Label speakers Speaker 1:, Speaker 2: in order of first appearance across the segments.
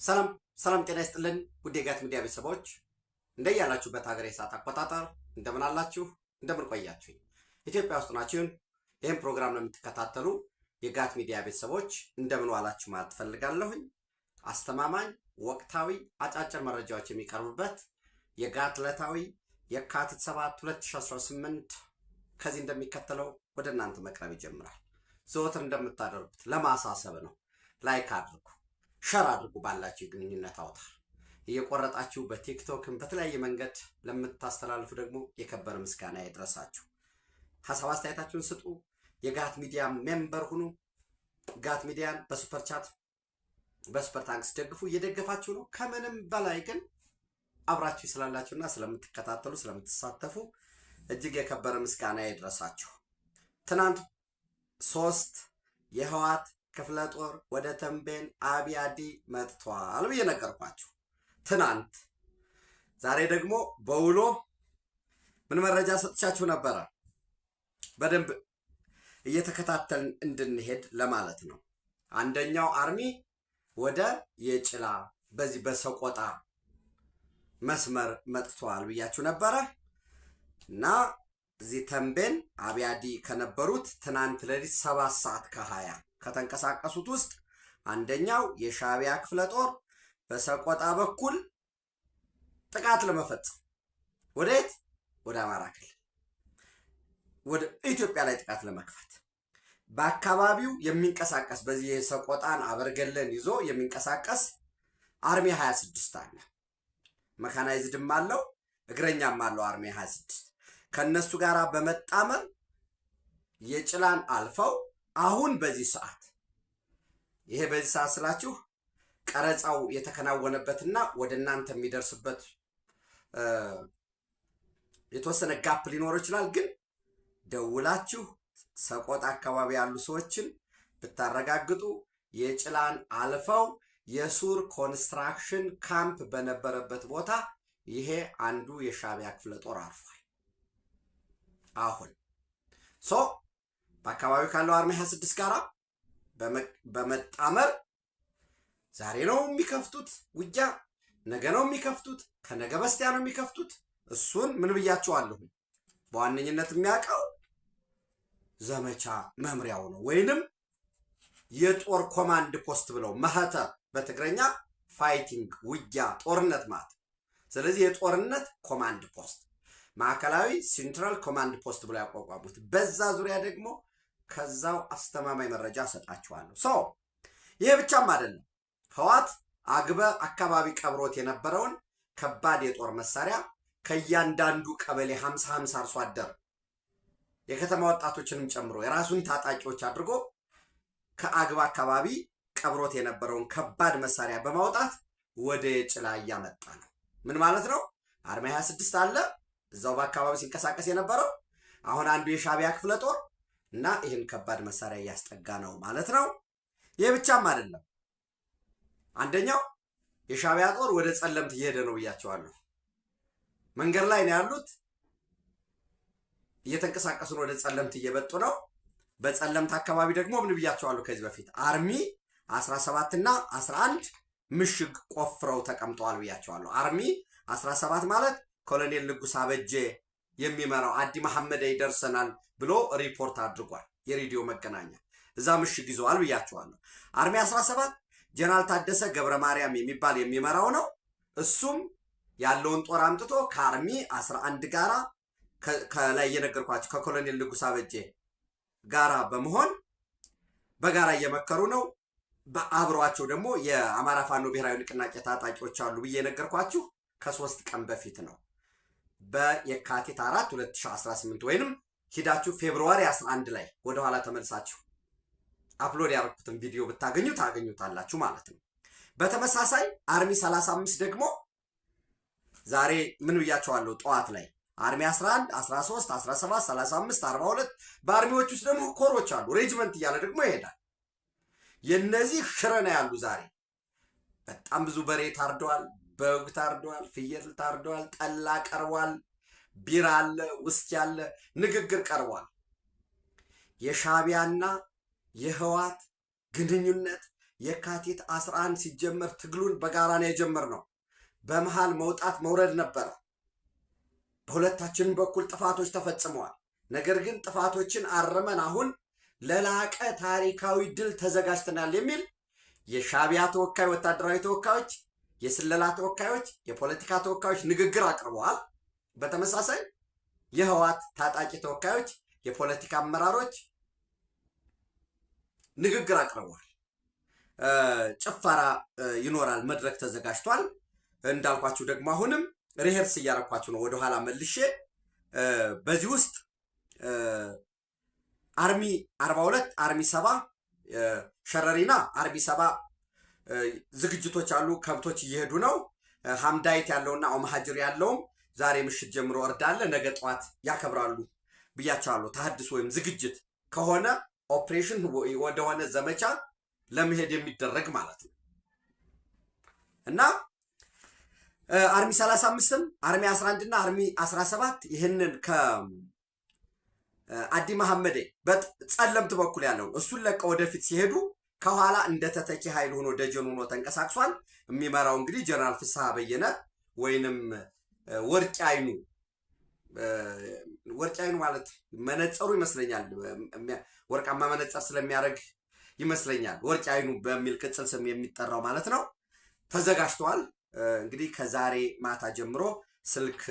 Speaker 1: ሰላም ሰላም፣ ጤና ይስጥልን ውድ የጋት ሚዲያ ቤተሰቦች እንደያላችሁበት ሀገር የሰዓት አቆጣጠር እንደምን አላችሁ? እንደምን ቆያችሁ? ኢትዮጵያ ውስጥ ናችሁን? ይህን ፕሮግራም ነው የምትከታተሉ የጋት ሚዲያ ቤተሰቦች እንደምን ዋላችሁ ማለት ፈልጋለሁኝ። አስተማማኝ ወቅታዊ አጫጭር መረጃዎች የሚቀርቡበት የጋት ዕለታዊ የካቲት 7 2018 ከዚህ እንደሚከተለው ወደ እናንተ መቅረብ ይጀምራል። ዘወትር እንደምታደርጉት ለማሳሰብ ነው። ላይክ አድርጉ፣ ሸር አድርጉ። ባላችሁ የግንኙነት አውታር እየቆረጣችሁ በቲክቶክም በተለያየ መንገድ ለምታስተላልፉ ደግሞ የከበረ ምስጋና ይድረሳችሁ። ሀሳብ አስተያየታችሁን ስጡ። የጋት ሚዲያ ሜምበር ሁኑ። ጋት ሚዲያን በሱፐር ቻት በሱፐር ታንክስ ደግፉ። እየደገፋችሁ ነው። ከምንም በላይ ግን አብራችሁ ስላላችሁና ስለምትከታተሉ ስለምትሳተፉ እጅግ የከበረ ምስጋና ይድረሳችሁ። ትናንት 3 የህወሓት ክፍለ ጦር ወደ ተንቤን አብያዲ መጥቷል ብዬ ነገርኳችሁ ትናንት። ዛሬ ደግሞ በውሎ ምን መረጃ ሰጥቻችሁ ነበረ? በደንብ እየተከታተልን እንድንሄድ ለማለት ነው። አንደኛው አርሚ ወደ የጭላ በዚህ በሰቆጣ መስመር መጥቷል ብያችሁ ነበረ እና እዚህ ተንቤን አብያዲ ከነበሩት ትናንት ሌሊት 7 ሰዓት ከ20 ከተንቀሳቀሱት ውስጥ አንደኛው የሻዕቢያ ክፍለ ጦር በሰቆጣ በኩል ጥቃት ለመፈጸም ወዴት? ወደ አማራ ክልል ወደ ኢትዮጵያ ላይ ጥቃት ለመክፈት በአካባቢው የሚንቀሳቀስ በዚህ የሰቆጣን አበርገለን ይዞ የሚንቀሳቀስ አርሚ 26 አለ። መካናይዝድም አለው እግረኛም አለው አርሚ 26 ከነሱ ጋር በመጣመር የጭላን አልፈው አሁን በዚህ ሰዓት ይሄ በዚህ ሰዓት ስላችሁ ቀረጻው የተከናወነበትና ወደ እናንተ የሚደርስበት የተወሰነ ጋፕ ሊኖር ይችላል። ግን ደውላችሁ ሰቆጣ አካባቢ ያሉ ሰዎችን ብታረጋግጡ የጭላን አልፈው የሱር ኮንስትራክሽን ካምፕ በነበረበት ቦታ ይሄ አንዱ የሻዕቢያ ክፍለ ጦር አርፏል። አሁን በአካባቢው ካለው አርሚ 26 ጋራ በመጣመር ዛሬ ነው የሚከፍቱት ውጊያ፣ ነገ ነው የሚከፍቱት፣ ከነገ በስቲያ ነው የሚከፍቱት። እሱን ምን ብያቸዋለሁ? በዋነኝነት የሚያውቀው ዘመቻ መምሪያው ነው፣ ወይንም የጦር ኮማንድ ፖስት ብለው መህተ በትግረኛ ፋይቲንግ ውጊያ ጦርነት ማለት። ስለዚህ የጦርነት ኮማንድ ፖስት ማዕከላዊ ሴንትራል ኮማንድ ፖስት ብለው ያቋቋሙት። በዛ ዙሪያ ደግሞ ከዛው አስተማማኝ መረጃ ሰጣችኋለሁ። ይሄ ብቻም አይደለም። ህወሓት አግበ አካባቢ ቀብሮት የነበረውን ከባድ የጦር መሳሪያ ከእያንዳንዱ ቀበሌ 50 አርሶ አደር የከተማ ወጣቶችንም ጨምሮ የራሱን ታጣቂዎች አድርጎ ከአግበ አካባቢ ቀብሮት የነበረውን ከባድ መሳሪያ በማውጣት ወደ ጭላ እያመጣ ነው። ምን ማለት ነው? አርሚ 26 አለ እዛው በአካባቢ ሲንቀሳቀስ የነበረው አሁን አንዱ የሻዕቢያ ክፍለ ጦር እና ይህን ከባድ መሳሪያ እያስጠጋ ነው ማለት ነው። ይህ ብቻም አይደለም። አንደኛው የሻዕቢያ ጦር ወደ ጸለምት እየሄደ ነው ብያቸዋለሁ። መንገድ ላይ ነው ያሉት፣ እየተንቀሳቀሱ ነው። ወደ ጸለምት እየመጡ ነው። በጸለምት አካባቢ ደግሞ ምን ብያቸዋለሁ ከዚህ በፊት አርሚ 17 እና 11 ምሽግ ቆፍረው ተቀምጠዋል ብያቸዋለሁ። አርሚ 17 ማለት ኮሎኔል ንጉስ አበጀ የሚመራው አዲ መሐመድ ይደርሰናል ብሎ ሪፖርት አድርጓል። የሬዲዮ መገናኛ እዛ ምሽግ ይዘዋል ብያቸዋለሁ። አርሚ 17 ጀነራል ታደሰ ገብረ ማርያም የሚባል የሚመራው ነው። እሱም ያለውን ጦር አምጥቶ ከአርሚ 11 ጋራ ከላይ እየነገርኳቸው ከኮሎኔል ንጉስ አበጀ ጋራ በመሆን በጋራ እየመከሩ ነው። በአብሯቸው ደግሞ የአማራ ፋኖ ብሔራዊ ንቅናቄ ታጣቂዎች አሉ ብዬ የነገርኳችሁ ከ3 ቀን በፊት ነው። በየካቲት 4 2018 ወይንም ሂዳችሁ ፌብሩዋሪ 11 ላይ ወደኋላ ተመልሳችሁ አፕሎድ ያደረኩትን ቪዲዮ ብታገኙ ታገኙታላችሁ ማለት ነው። በተመሳሳይ አርሚ 35 ደግሞ ዛሬ ምን ብያቸዋለሁ? ጠዋት ላይ አርሚ 11፣ 13፣ 17፣ 35፣ 42 በአርሚዎች ውስጥ ደግሞ ኮሮች አሉ። ሬጅመንት እያለ ደግሞ ይሄዳል። የነዚህ ሽረና ያሉ ዛሬ በጣም ብዙ በሬ ታርደዋል፣ በግ ታርደዋል፣ ፍየል ታርደዋል፣ ጠላ ቀርቧል፣ ቢራ አለ፣ ውስኪ አለ፣ ንግግር ቀርቧል። የሻዕቢያና የህወሓት ግንኙነት የካቲት 11 ሲጀመር ትግሉን በጋራ ነው የጀመርነው። በመሃል መውጣት መውረድ ነበረ። በሁለታችን በኩል ጥፋቶች ተፈጽመዋል። ነገር ግን ጥፋቶችን አርመን አሁን ለላቀ ታሪካዊ ድል ተዘጋጅተናል የሚል የሻዕቢያ ተወካይ፣ ወታደራዊ ተወካዮች፣ የስለላ ተወካዮች፣ የፖለቲካ ተወካዮች ንግግር አቅርበዋል። በተመሳሳይ የህወሓት ታጣቂ ተወካዮች፣ የፖለቲካ አመራሮች ንግግር አቅርበዋል። ጭፈራ ይኖራል፣ መድረክ ተዘጋጅቷል። እንዳልኳችሁ ደግሞ አሁንም ሪሄርስ እያረኳችሁ ነው ወደኋላ መልሼ። በዚህ ውስጥ አርሚ 42 አርሚ 7 ሸረሪና አርሚ 7 ዝግጅቶች አሉ። ከብቶች እየሄዱ ነው። ሀምዳይት ያለውና ኦማሃጅር ያለውም ዛሬ ምሽት ጀምሮ እርዳለ ነገ ጠዋት ያከብራሉ ብያቸዋለሁ። ተሐድስ ወይም ዝግጅት ከሆነ ኦፕሬሽን ወደሆነ ዘመቻ ለመሄድ የሚደረግ ማለት ነው እና አርሚ 35ም አርሚ 11 እና አርሚ 17 ይህንን ከአዲ መሐመዴ በጸለምት በኩል ያለው እሱን ለቀው ወደፊት ሲሄዱ ከኋላ እንደ ተተኪ ኃይል ሆኖ ደጀን ሆኖ ተንቀሳቅሷል። የሚመራው እንግዲህ ጀነራል ፍስሐ በየነ ወይንም ወርቅ አይኑ ማለት መነጸሩ ይመስለኛል። ወርቃማ መነጸር ስለሚያደርግ ይመስለኛል ወርቅ አይኑ በሚል ቅጽል ስም የሚጠራው ማለት ነው። ተዘጋጅተዋል። እንግዲህ ከዛሬ ማታ ጀምሮ ስልክ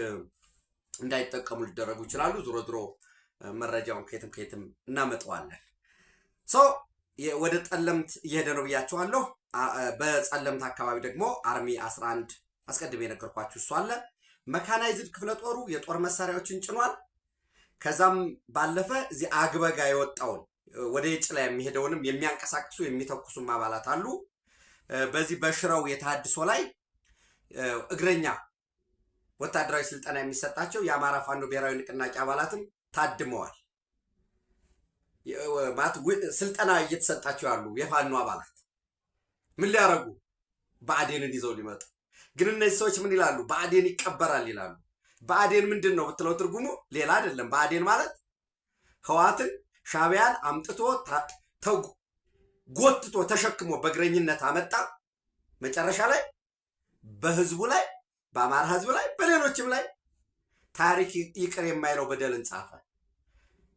Speaker 1: እንዳይጠቀሙ ሊደረጉ ይችላሉ። ዞሮ ዞሮ መረጃውን ከየትም እናመጣዋለን። ወደ ጠለምት እየሄደ ነው ብያቸዋለሁ። በጸለምት አካባቢ ደግሞ አርሚ 11 አስቀድሜ የነገርኳችሁ እሱ አለ። መካናይዝድ ክፍለ ጦሩ የጦር መሳሪያዎችን ጭኗል። ከዛም ባለፈ እዚህ አግበጋ የወጣውን ወደ የጭላ የሚሄደውንም የሚያንቀሳቅሱ የሚተኩሱም አባላት አሉ። በዚህ በሽረው የተሐድሶ ላይ እግረኛ ወታደራዊ ስልጠና የሚሰጣቸው የአማራ ፋኖ ብሔራዊ ንቅናቄ አባላትም ታድመዋል። ስልጠና እየተሰጣቸው ያሉ የፋኖ አባላት ምን ሊያደርጉ? ብአዴንን ይዘው ሊመጡ። ግን እነዚህ ሰዎች ምን ይላሉ? ብአዴን ይቀበራል ይላሉ። ብአዴን ምንድን ነው ብትለው ትርጉሙ ሌላ አይደለም። ብአዴን ማለት ህወሓትን ሻዕቢያን አምጥቶ ጎትቶ ተሸክሞ በእግረኝነት አመጣ። መጨረሻ ላይ በህዝቡ ላይ በአማራ ህዝብ ላይ በሌሎችም ላይ ታሪክ ይቅር የማይለው በደልን ጻፈ።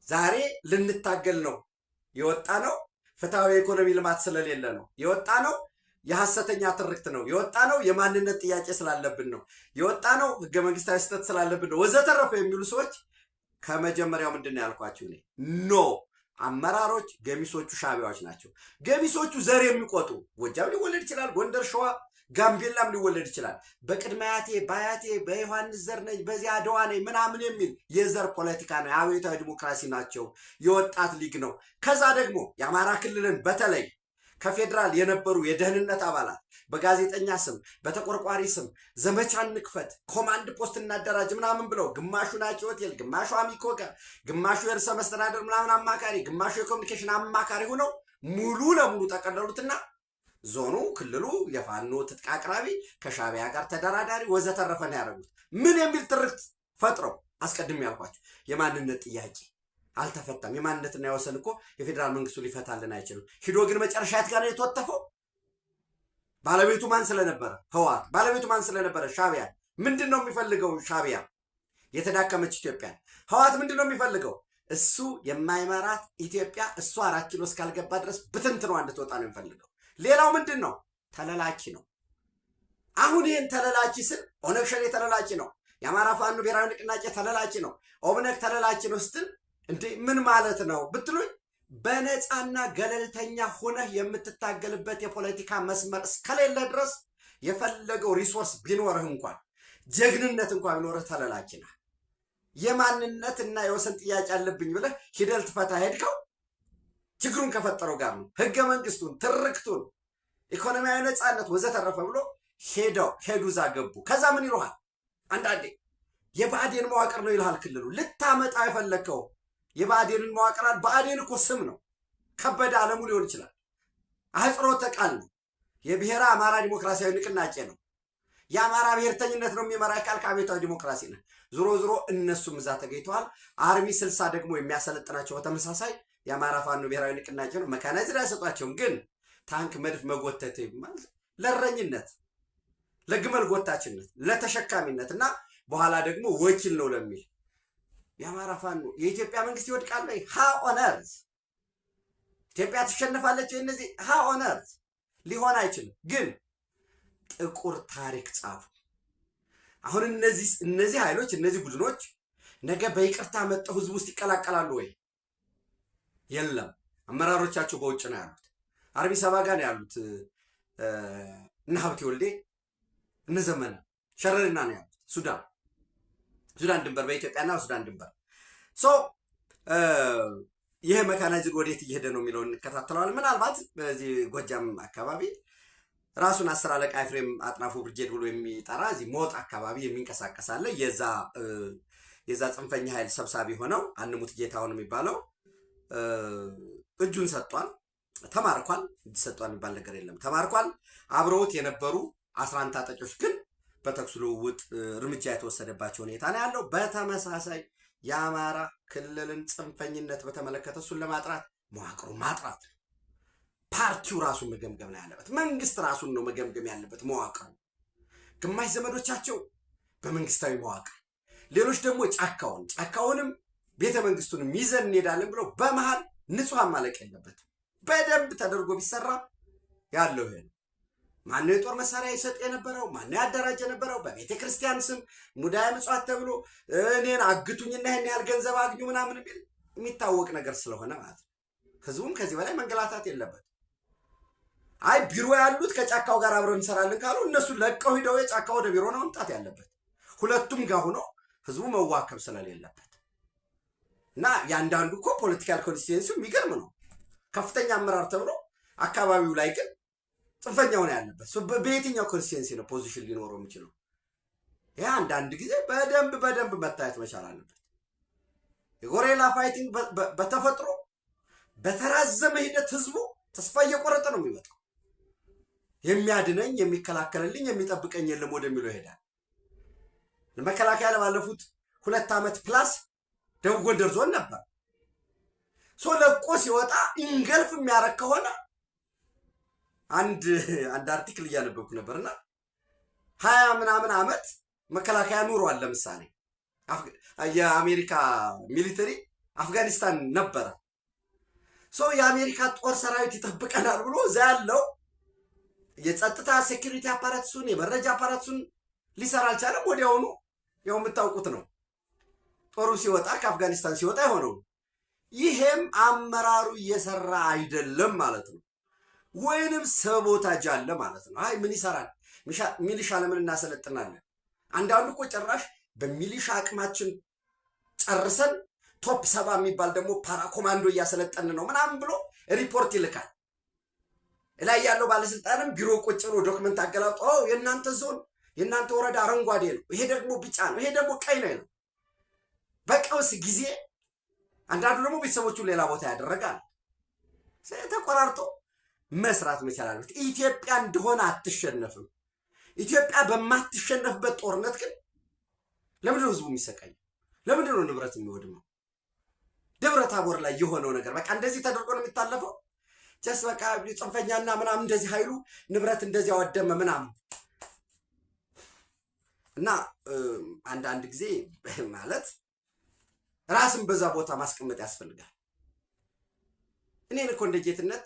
Speaker 1: ዛሬ ልንታገል ነው የወጣ ነው። ፍትሃዊ ኢኮኖሚ ልማት ስለሌለ ነው የወጣ ነው። የሐሰተኛ ትርክት ነው የወጣ ነው። የማንነት ጥያቄ ስላለብን ነው የወጣ ነው። ህገ መንግስታዊ ስህተት ስላለብን ነው ወዘተረፈ የሚሉ ሰዎች ከመጀመሪያው ምንድን ነው ያልኳችሁ? እኔ ኖ አመራሮች ገሚሶቹ ሻዕቢያዎች ናቸው። ገሚሶቹ ዘር የሚቆጥሩ ጎጃም ሊወለድ ይችላል፣ ጎንደር፣ ሸዋ፣ ጋምቤላም ሊወለድ ይችላል። በቅድመ አያቴ በአያቴ በዮሐንስ ዘር ነኝ በዚያ አድዋ ነኝ ምናምን የሚል የዘር ፖለቲካ ነው። የአብዮታዊ ዲሞክራሲ ናቸው። የወጣት ሊግ ነው። ከዛ ደግሞ የአማራ ክልልን በተለይ ከፌዴራል የነበሩ የደህንነት አባላት በጋዜጠኛ ስም በተቆርቋሪ ስም ዘመቻ እንክፈት፣ ኮማንድ ፖስት እናደራጅ ምናምን ብለው ግማሹ ናቸው ሆቴል፣ ግማሹ አሚኮ ጋር፣ ግማሹ የርዕሰ መስተዳደር ምናምን አማካሪ፣ ግማሹ የኮሚኒኬሽን አማካሪ ሆነው ሙሉ ለሙሉ ጠቀለሉትና ዞኑ ክልሉ የፋኖ ትጥቅ አቅራቢ ከሻዕቢያ ጋር ተደራዳሪ ወዘተረፈ ነው ያደረጉት። ምን የሚል ትርክት ፈጥረው አስቀድሜ ያልኳቸው የማንነት ጥያቄ አልተፈታም። የማንነትና የወሰን እኮ የፌዴራል መንግስቱ ሊፈታልን አይችልም። ሂዶ ግን መጨረሻ የት ጋር ነው የተወተፈው? ባለቤቱ ማን ስለነበረ? ህወሓት። ባለቤቱ ማን ስለነበረ? ሻዕቢያ። ምንድን ነው የሚፈልገው ሻዕቢያ? የተዳከመች ኢትዮጵያ። ህወሓት ምንድን ነው የሚፈልገው? እሱ የማይመራት ኢትዮጵያ እሱ 4 ኪሎ እስካልገባ ድረስ ብትንትኗ እንድትወጣ ነው የሚፈልገው። ሌላው ምንድን ነው? ተለላኪ ነው። አሁን ይህን ተለላኪ ስል ኦነግ ሸኔ ተለላኪ ነው፣ የአማራ ፋኖ ብሔራዊ ንቅናቄ ተለላኪ ነው፣ ኦብነግ ተለላኪ ነው ስትል እንዴ ምን ማለት ነው ብትሉኝ፣ በነፃና ገለልተኛ ሆነህ የምትታገልበት የፖለቲካ መስመር እስከሌለ ድረስ የፈለገው ሪሶርስ ቢኖርህ እንኳን ጀግንነት እንኳን ቢኖርህ ተለላኪ ነህ። የማንነትና የወሰን ጥያቄ አለብኝ ብለህ ሂደል ትፈታ ሄድከው ችግሩን ከፈጠረው ጋር ነው። ህገ መንግስቱን፣ ትርክቱን፣ ኢኮኖሚያዊ ነፃነት ወዘተረፈ ብሎ ሄዱ እዛ ገቡ። ከዛ ምን ይለዋል? አንዳንዴ የብአዴን መዋቅር ነው ይልሃል። ክልሉ ልታመጣ የፈለግከው የብአዴንን መዋቅር ብአዴን እኮ ስም ነው። ከበደ አለሙ ሊሆን ይችላል። አህጽሮተ ቃል ነው። የብሔረ አማራ ዲሞክራሲያዊ ንቅናቄ ነው። የአማራ ብሔርተኝነት ነው የሚመራ ካልክ አብዮታዊ ዲሞክራሲ ነው። ዞሮ ዞሮ እነሱም እዛ ተገኝተዋል። አርሚ 60 ደግሞ የሚያሰለጥናቸው በተመሳሳይ የአማራ ፋኖ ብሔራዊ ንቅናቄ ነው። መካናይዝድ አይሰጧቸውም፣ ግን ታንክ መድፍ መጎተት ማለት ለእረኝነት፣ ለግመል ጎታችነት፣ ለተሸካሚነት እና በኋላ ደግሞ ወኪል ነው ለሚል የአማራ ፋኖ የኢትዮጵያ መንግስት ይወድቃል ወይ? ኦነርስ ኢትዮጵያ ትሸነፋለች? እነዚህ ኦነርስ ሊሆን አይችልም። ግን ጥቁር ታሪክ ጻፉ። አሁን እነዚህ ኃይሎች እነዚህ ቡድኖች ነገ በይቅርታ መጠው ህዝብ ውስጥ ይቀላቀላሉ ወይ? የለም። አመራሮቻቸው በውጭ ነው ያሉት። አርቢ ሰባ ጋር ነው ያሉት። እነ ሀብቴ ወልዴ እነ ዘመነ ሸረሪና ነው ያሉት ሱዳን ድንበር፣ በኢትዮጵያና ሱዳን ድንበር። ይሄ መካናይዝድ ወዴት እየሄደ ነው የሚለውን እንከታተለዋል። ምናልባት በዚህ ጎጃም አካባቢ ራሱን 10 አለቃ ኤፍሬም አጥናፉ ብርጌድ ብሎ የሚጠራ እዚህ ሞት አካባቢ የሚንቀሳቀስ አለ። የዛ ጽንፈኛ ኃይል ሰብሳቢ ሆነው አንሙት ጌታውን የሚባለው እጁን ሰጥቷል፣ ተማርኳል። ሰጥቷል የሚባል ነገር የለም፣ ተማርኳል። አብረውት የነበሩ 11 ታጣቂዎች ግን በተኩስ ልውውጥ እርምጃ የተወሰደባቸው ሁኔታ ነው ያለው። በተመሳሳይ የአማራ ክልልን ጽንፈኝነት በተመለከተ እሱን ለማጥራት መዋቅሩ ማጥራት፣ ፓርቲው ራሱን መገምገም ነው ያለበት። መንግስት ራሱን ነው መገምገም ያለበት። መዋቅሩ ግማሽ ዘመዶቻቸው በመንግስታዊ መዋቅር፣ ሌሎች ደግሞ ጫካውንም ቤተ መንግስቱንም ይዘን እንሄዳለን ብለው በመሃል ንጹሐን ማለቅ የለበትም። በደንብ ተደርጎ ቢሰራ ያለው ይሄ ነው። ማነው የጦር መሳሪያ ይሰጥ የነበረው? ማነው ያደራጀ የነበረው? በቤተ ክርስቲያን ስም ሙዳየ ምጽዋት ተብሎ እኔን አግቱኝና ይሄን ያህል ገንዘብ አግኙ ምናምን የሚታወቅ ነገር ስለሆነ ማለት ነው። ህዝቡም ከዚህ በላይ መንገላታት የለበት። አይ ቢሮ ያሉት ከጫካው ጋር አብረን እንሰራለን ካሉ እነሱ ለቀው ሂደው የጫካው ወደ ቢሮ ነው መምጣት ያለበት። ሁለቱም ጋር ሆኖ ህዝቡ መዋከብ ስለሌለበት እና ያንዳንዱ እኮ ፖለቲካል ኮንስቲትዩንሲው የሚገርም ነው። ከፍተኛ አመራር ተብሎ አካባቢው ላይ ግን ጽንፈኛው ነው ያለበት። በየትኛው ኮንስቲትዩንሲ ነው ፖዚሽን ሊኖረው የሚችለው? ይህ አንዳንድ ጊዜ በደንብ መታየት መቻል አለበት። የጎሬላ ፋይቲንግ በተፈጥሮ በተራዘመ ሂደት ህዝቡ ተስፋ እየቆረጠ ነው የሚመጣው። የሚያድነኝ የሚከላከልልኝ የሚጠብቀኝ የለም ወደሚለው ይሄዳል። መከላከያ ለባለፉት 2 ዓመት ፕላስ ደቡብ ጎንደር ዞን ነበር። ለቆ ሲወጣ እንገልፍ የሚያረግ ከሆነ አንድ አርቲክል እያነበብኩ ነበርና 20 ምናምን ዓመት መከላከያ ኑሯል። ለምሳሌ የአሜሪካ ሚሊተሪ አፍጋኒስታን ነበረ። የአሜሪካ ጦር ሰራዊት ይጠብቀናል ብሎ እዛ ያለው የጸጥታ ሴኩሪቲ አፓራትሱን የመረጃ አፓራትሱን ሊሰራ አልቻለም። ወዲያውኑ ያው የምታውቁት ነው ጦሩ ሲወጣ ከአፍጋኒስታን ሲወጣ የሆነው። ይሄም አመራሩ እየሰራ አይደለም ማለት ነው፣ ወይንም ሰቦታጅ አለ ማለት ነው። አይ ምን ይሰራል? ሚሊሻ ለምን እናሰለጥናለን? አንዳንዱ እኮ ጭራሽ በሚሊሻ አቅማችን ጨርሰን ቶፕ 70 የሚባል ደግሞ ፓራ ኮማንዶ እያሰለጠን ነው ምናምን ብሎ ሪፖርት ይልካል። ላይ ያለው ባለስልጣንም ቢሮ ቁጭ ብሎ ዶክመንት አገላብጦ የእናንተ ዞን የእናንተ ወረዳ አረንጓዴ ነው፣ ይሄ ደግሞ ቢጫ ነው፣ ይሄ ደግሞ ቀይ ነው። በቀውስ ጊዜ አንዳንዱ ደግሞ ቤተሰቦቹን ሌላ ቦታ ያደረጋል። ተቆራርጦ መስራት መቻል አለበት። ኢትዮጵያ እንደሆነ አትሸነፍም። ኢትዮጵያ በማትሸነፍበት ጦርነት ግን ለምንድን ነው ህዝቡ የሚሰቃየው? ለምንድን ነው ንብረት የሚወድመው? ደብረ ታቦር ላይ የሆነው ነገር በቃ እንደዚህ ተደርጎ ነው የሚታለፈው። ጀስ በቃ ጽንፈኛና ምናምን እንደዚህ ኃይሉ ንብረት እንደዚህ አወደመ ምናምን እና አንዳንድ ጊዜ ማለት ራስን በዛ ቦታ ማስቀመጥ ያስፈልጋል። እኔን እኮ እንደ ጌትነት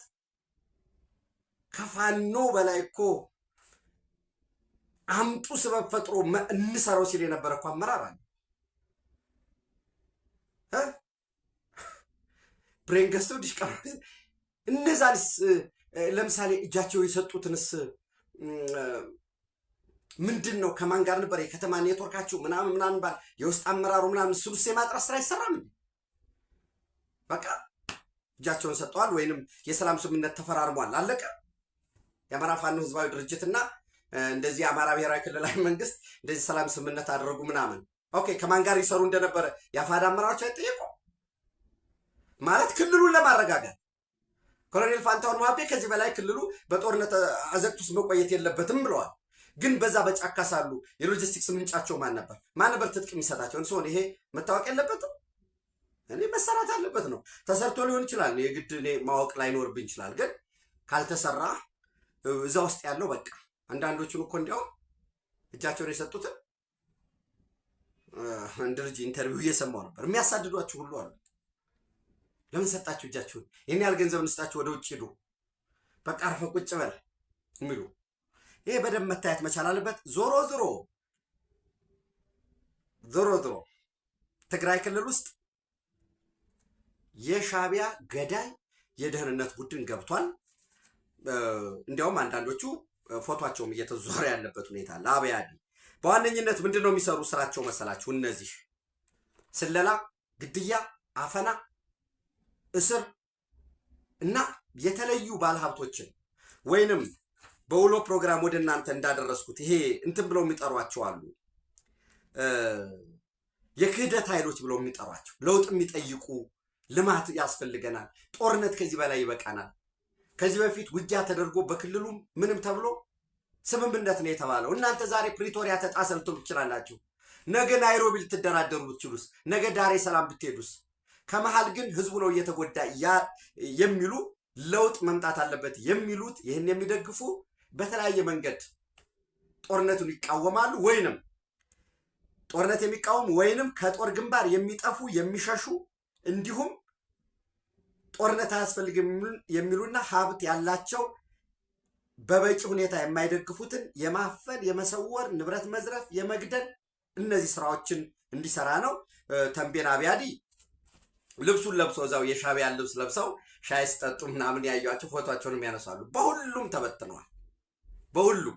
Speaker 1: ከፋኖ በላይ እኮ አምጡ ስበብ ፈጥሮ እንሰራው ሲል የነበረ እኮ አመራር አለ። ብሬን ገዝተው ዲሽቃ እነዛንስ ለምሳሌ እጃቸው የሰጡትንስ ምንድን ነው? ከማን ጋር ነበር የከተማ ኔትወርካቸው ምናምን ባል የውስጥ አመራሩ ምናምን ስብስ የማጥራት ስራ አይሰራም። በቃ እጃቸውን ሰጥተዋል ወይንም የሰላም ስምምነት ተፈራርሟል፣ አለቀ። የአማራ ፋኖ ህዝባዊ ድርጅትና እንደዚህ የአማራ ብሔራዊ ክልላዊ መንግስት እንደዚህ ሰላም ስምምነት አደረጉ ምናምን። ኦኬ ከማን ጋር ይሰሩ እንደነበረ የአፋድ አመራሮች አይጠየቁ ማለት ክልሉን ለማረጋጋት ኮሎኔል ፋንታውን ሙሀቤ ከዚህ በላይ ክልሉ በጦርነት አዘቅት ውስጥ መቆየት የለበትም ብለዋል። ግን በዛ በጫካ ሳሉ የሎጂስቲክስ ምንጫቸው ማን ነበር ትጥቅ የሚሰጣቸው? እንሶን ይሄ መታወቅ የለበትም? እኔ መሰራት አለበት ነው። ተሰርቶ ሊሆን ይችላል፣ የግድ እኔ ማወቅ ላይኖርብኝ ይችላል። ግን ካልተሰራ እዛ ውስጥ ያለው በቃ አንዳንዶቹን እኮ እንዲያው እጃቸውን የሰጡትን አንድ ልጅ ኢንተርቪው እየሰማው ነበር። የሚያሳድዷችሁ ሁሉ አሉ። ለምን ሰጣችሁ እጃችሁን? ይህን ያህል ገንዘብ እንስጣችሁ፣ ወደ ውጭ ሂዱ፣ በቃ አርፈ ቁጭ በል የሚሉ ይሄ በደንብ መታየት መቻል አለበት። ዞሮ ዞሮ ትግራይ ክልል ውስጥ የሻዕቢያ ገዳይ የደህንነት ቡድን ገብቷል። እንዲያውም አንዳንዶቹ ፎቶቸውም እየተዟረ ያለበት ሁኔታ አለ። አብያዲ በዋነኝነት ምንድን ነው የሚሰሩ ስራቸው መሰላችሁ? እነዚህ ስለላ፣ ግድያ፣ አፈና፣ እስር እና የተለዩ ባለሀብቶችን ወይንም በውሎ ፕሮግራም ወደ እናንተ እንዳደረስኩት ይሄ እንትን ብለው የሚጠሯቸው አሉ። የክህደት ኃይሎች ብለው የሚጠሯቸው ለውጥ የሚጠይቁ ልማት ያስፈልገናል፣ ጦርነት ከዚህ በላይ ይበቃናል። ከዚህ በፊት ውጊያ ተደርጎ በክልሉ ምንም ተብሎ ስምምነት ነው የተባለው። እናንተ ዛሬ ፕሪቶሪያ ተጣሰ ልትሉ ትችላላችሁ። ነገ ናይሮቢ ልትደራደሩ ብትችሉስ? ነገ ዳሬ ሰላም ብትሄዱስ? ከመሃል ግን ህዝቡ ነው እየተጎዳ የሚሉ ለውጥ መምጣት አለበት የሚሉት ይህን የሚደግፉ በተለያየ መንገድ ጦርነቱን ይቃወማሉ። ወይንም ጦርነት የሚቃወሙ ወይንም ከጦር ግንባር የሚጠፉ የሚሸሹ እንዲሁም ጦርነት አያስፈልግም የሚሉና ሀብት ያላቸው በበቂ ሁኔታ የማይደግፉትን የማፈን፣ የመሰወር፣ ንብረት መዝረፍ፣ የመግደል እነዚህ ስራዎችን እንዲሰራ ነው። ተንቤን አብያዲ ልብሱን ለብሰው እዛው የሻዕቢያን ልብስ ለብሰው ሻይ ሲጠጡ ምናምን ያዩቸው ፎቶቸውንም ያነሳሉ። በሁሉም ተበትነዋል። በሁሉም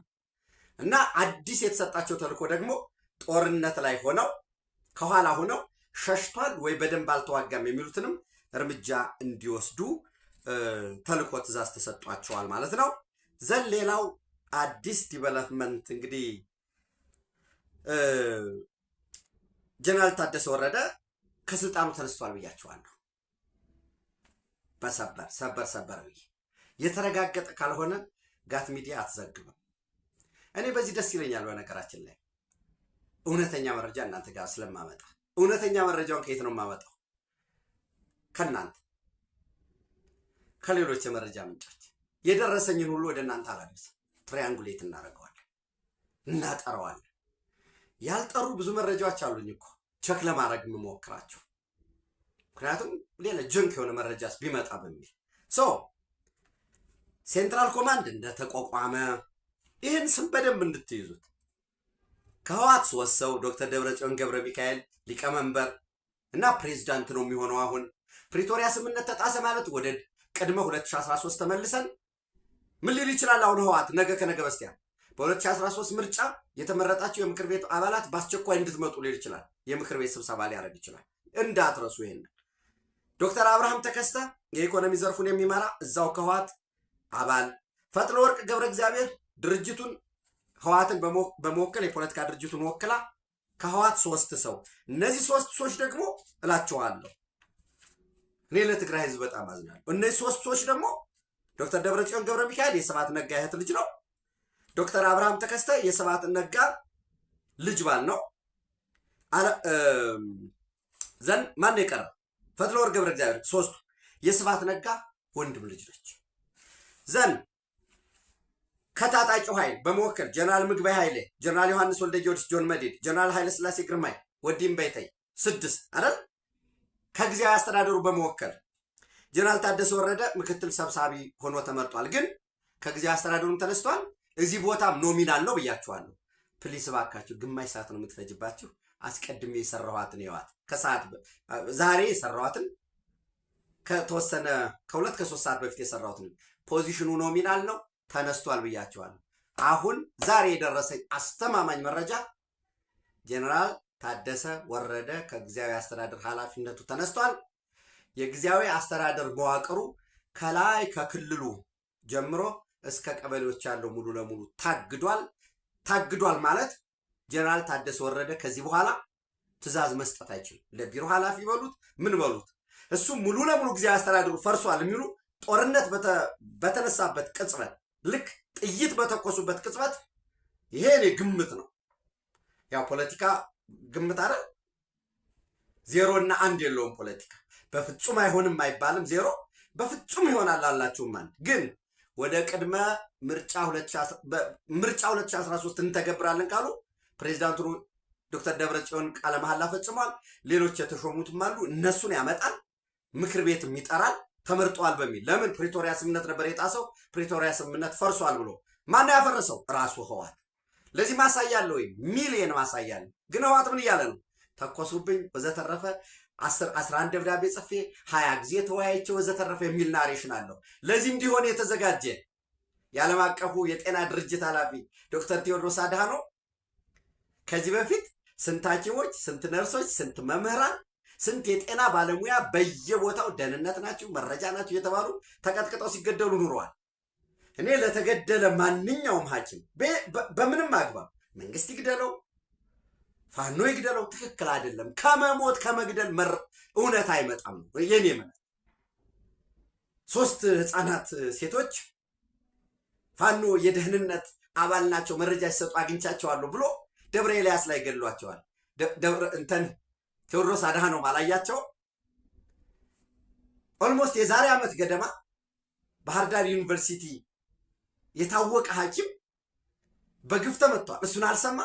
Speaker 1: እና አዲስ የተሰጣቸው ተልእኮ ደግሞ ጦርነት ላይ ሆነው ከኋላ ሆነው ሸሽቷል ወይ በደንብ አልተዋጋም የሚሉትንም እርምጃ እንዲወስዱ ተልእኮ ትእዛዝ ተሰጧቸዋል ማለት ነው። ሌላው አዲስ ዲቨሎፕመንት እንግዲህ ጀነራል ታደሰ ወረደ ከስልጣኑ ተነስቷል ብያቸዋለሁ። ሰበር ብዬ የተረጋገጠ ካልሆነ ጋት ሚዲያ አትዘግብም። እኔ በዚህ ደስ ይለኛል። በነገራችን ላይ እውነተኛ መረጃ እናንተ ጋር ስለማመጣ፣ እውነተኛ መረጃውን ከየት ነው የማመጣው? ከእናንተ ከሌሎች የመረጃ ምንጮች የደረሰኝን ሁሉ ወደ እናንተ አላደርስም። ትሪያንጉሌት እናደርገዋለን፣ እናጠረዋለን። ያልጠሩ ብዙ መረጃዎች አሉኝ እኮ ቸክ ለማድረግ የምሞክራቸው፣ ምክንያቱም ሌላ ጀንክ የሆነ መረጃስ ቢመጣ በሚል ሴንትራል ኮማንድ እንደተቋቋመ ይህን ስም በደንብ እንድትይዙት። ከህወሓት 3 ሰው ዶክተር ደብረጽዮን ገብረ ሚካኤል ሊቀመንበር እና ፕሬዝዳንት ነው የሚሆነው። አሁን ፕሪቶሪያ ስምምነት ተጣሰ ማለት ወደ ቅድመ 2013 ተመልሰን ምን ሊል ይችላል? አሁን ህወሓት ነገ ከነገ በስቲያ በ2013 ምርጫ የተመረጣቸው የምክር ቤት አባላት በአስቸኳይ እንድትመጡ ሊል ይችላል። የምክር ቤት ስብሰባ ሊያደርግ ይችላል። እንዳትረሱ ይሄን። ዶክተር አብርሃም ተከስተ የኢኮኖሚ ዘርፉን የሚመራ እዛው ከህወሓት አባል፣ ፈትለ ወርቅ ገብረ እግዚአብሔር ድርጅቱን ህወሓትን በመወከል የፖለቲካ ድርጅቱን ወክላ ከህወሓት 3 ሰው። እነዚህ 3 ሰዎች ደግሞ እላቸዋለሁ እኔ ለትግራይ ህዝብ በጣም አዝናለሁ። እነዚህ 3 ሰዎች ደግሞ ዶክተር ደብረጽዮን ገብረ ሚካኤል የስብሐት ነጋ እህት ልጅ ነው። ዶክተር አብርሃም ተከስተ የስብሐት ነጋ ልጅ ባል ነው። ማን የቀረ? ፈትለወርቅ ገብረ እግዚአብሔር። 3ቱ የስብሐት ነጋ ወንድም ልጅ ነች። ከታጣቂው ኃይል በመወከል ጀነራል ምግበይ ኃይሌ፣ ጀነራል ዮሐንስ ወልደ ጊዮርጊስ ጆን መዲድ፣ ጀነራል ኃይለ ስላሴ ግርማይ፣ ወዲም በይተይ 6 አይደል? ከጊዜያዊ አስተዳደሩ በመወከል ጀነራል ታደሰ ወረደ ምክትል ሰብሳቢ ሆኖ ተመርጧል። ግን ከጊዜያዊ አስተዳደሩም ተነስቷል። እዚህ ቦታም ኖሚናል ነው ብያችኋለሁ። ፕሊስ እባካችሁ፣ ግማሽ ሰዓት ነው የምትፈጅባችሁ። አስቀድሜ የሰራኋትን ይዋት ከሰዓት ዛሬ የሰራኋትን ከተወሰነ ከ2 ከ3 ሰዓት በፊት የሰራሁትን ፖዚሽኑ ኖሚናል ነው ተነስቷል ብያችኋለሁ። አሁን ዛሬ የደረሰኝ አስተማማኝ መረጃ ጀነራል ታደሰ ወረደ ከጊዜያዊ አስተዳደር ኃላፊነቱ ተነስቷል። የጊዜያዊ አስተዳደር መዋቅሩ ከላይ ከክልሉ ጀምሮ እስከ ቀበሌዎች ያለው ሙሉ ለሙሉ ታግዷል ማለት ጀነራል ታደሰ ወረደ ከዚህ በኋላ ትዕዛዝ መስጠት አይችልም። ለቢሮ ኃላፊ በሉት ምን በሉት እሱ ሙሉ ለሙሉ ጊዜያዊ አስተዳደሩ ፈርሷል የሚሉ ጦርነት በተነሳበት ቅጽበት፣ ልክ ጥይት በተኮሱበት ቅጽበት፣ ይሄ እኔ ግምት ነው። ያው ፖለቲካ ግምት አይደል? 0 እና 1 የለውም ፖለቲካ። በፍጹም አይሆንም አይባልም። 0 በፍጹም ይሆናል አላችሁም። አንድ ግን ወደ ቅድመ ምርጫ 2013 እንተገብራለን ካሉ ፕሬዚዳንቱ ዶክተር ደብረጽዮን ቃለ መሐላ ፈጽሟል። ሌሎች የተሾሙትም አሉ። እነሱን ያመጣል፣ ምክር ቤትም ይጠራል። ተመርጧል በሚል ለምን ፕሪቶሪያ ስምምነት ነበር የጣሰው? ፕሪቶሪያ ስምምነት ፈርሷል ብሎ ማን ያፈረሰው? ራሱ ህወሓት። ለዚህ ማሳያ አለ ወይ? ሚሊየን ማሳያ አለ። ግን ህወሓት ምን እያለ ነው? ተኮሱብኝ ወዘተረፈ 11 ደብዳቤ ጽፌ 20 ጊዜ ተወያይቼ ወዘተረፈ የሚል ናሬሽን አለው። ለዚህ እንዲሆን የተዘጋጀ የዓለም አቀፉ የጤና ድርጅት ኃላፊ ዶክተር ቴዎድሮስ አድሃኖም ከዚህ በፊት ስንት ሐኪሞች፣ ስንት ነርሶች፣ ስንት መምህራን፣ ስንት የጤና ባለሙያ በየቦታው ደህንነት ናቸው፣ መረጃ ናቸው የተባሉ ተቀጥቅጠው ሲገደሉ ኑረዋል። እኔ ለተገደለ ማንኛውም ሐኪም በምንም አግባብ መንግስት ይግደለው ፋኖ ይግደለው ትክክል አይደለም። ከመሞት ከመግደል እውነት አይመጣም ነው የኔ ማለት። 3 ህፃናት ሴቶች ፋኖ የደህንነት አባል ናቸው መረጃ ሲሰጡ አግኝቻቸዋለሁ ብሎ ደብረ ኤልያስ ላይ ገድሏቸዋል። ቴዎድሮስ አድሃኖም አላያቸው? ኦልሞስት የዛሬ ዓመት ገደማ ባህር ዳር ዩኒቨርሲቲ የታወቀ ሐኪም በግፍ ተመቷል። እሱን አልሰማ